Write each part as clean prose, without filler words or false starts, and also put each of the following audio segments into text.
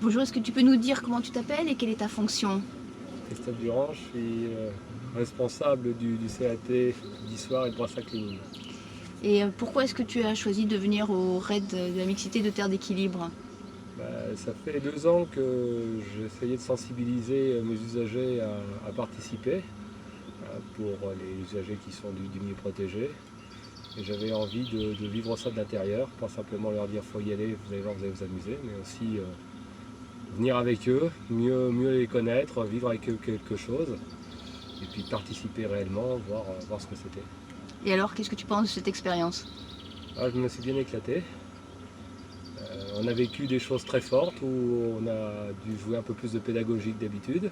Bonjour, est-ce que tu peux nous dire comment tu t'appelles et quelle est ta fonction? Christophe Durand, je suis responsable du CAT d'Issoire et de Brassac-Lénine. Et pourquoi est-ce que tu as choisi de venir au raid de la mixité de Terre d'équilibre? Ça fait 2 ans que j'essayais de sensibiliser mes usagers à participer, pour les usagers qui sont du milieu protégé. Et j'avais envie de vivre ça de l'intérieur, pas simplement leur dire faut y aller, vous allez voir, vous allez vous amuser, mais aussi venir avec eux, mieux les connaître, vivre avec eux quelque chose, et puis participer réellement, voir ce que c'était. Et alors, qu'est-ce que tu penses de cette expérience? Je me suis bien éclaté. On a vécu des choses très fortes où on a dû jouer un peu plus de pédagogie que d'habitude.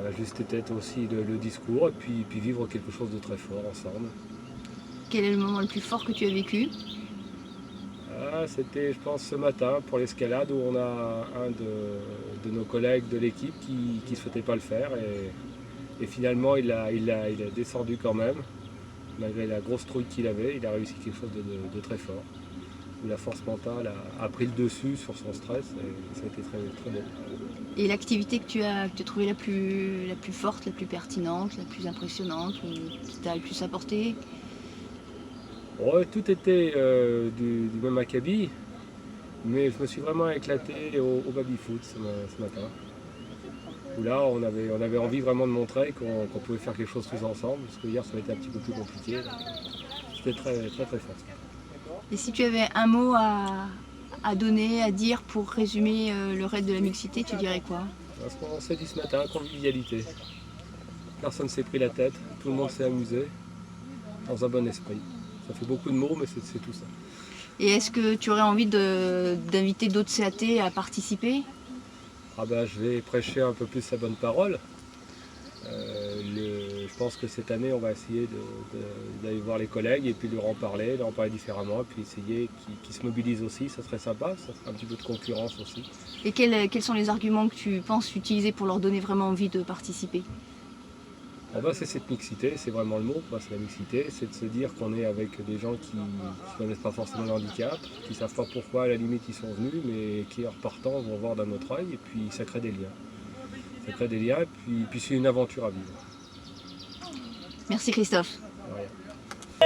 On a juste peut-être aussi le discours et puis vivre quelque chose de très fort ensemble. Quel est le moment le plus fort que tu as vécu? C'était, je pense, ce matin pour l'escalade où on a un de nos collègues de l'équipe qui ne souhaitait pas le faire et finalement il a descendu quand même. Malgré la grosse trouille qu'il avait, il a réussi quelque chose de très fort. Où la force mentale a pris le dessus sur son stress et ça a été très, très beau. Et l'activité que tu as trouvée la plus forte, la plus pertinente, la plus impressionnante, ou qui t'a le plus apporté? Ouais, tout était du même acabit, mais je me suis vraiment éclaté au baby-foot ce matin. Où là, on avait envie vraiment de montrer qu'on pouvait faire quelque chose tous ensemble, parce que hier, ça avait été un petit peu plus compliqué. C'était très, très, très fort. Et si tu avais un mot à donner, à dire pour résumer le raid de la mixité, tu dirais quoi? Ce qu'on s'est dit ce matin, convivialité. Personne ne s'est pris la tête, tout le monde s'est amusé, dans un bon esprit. Ça fait beaucoup de mots, mais c'est tout ça. Et est-ce que tu aurais envie d'inviter d'autres CAT à participer? Je vais prêcher un peu plus la bonne parole. Je pense que cette année, on va essayer d'aller voir les collègues et puis leur en parler différemment, et puis essayer qu'ils se mobilisent aussi, ça serait sympa, ça serait un petit peu de concurrence aussi. Et quels sont les arguments que tu penses utiliser pour leur donner vraiment envie de participer? C'est cette mixité, c'est vraiment le mot, c'est la mixité, c'est de se dire qu'on est avec des gens qui ne connaissent pas forcément le handicap, qui ne savent pas pourquoi à la limite ils sont venus, mais qui en repartant vont voir d'un autre œil, et puis ça crée des liens. Ça crée des liens, et puis c'est une aventure à vivre. Merci Christophe. Voilà.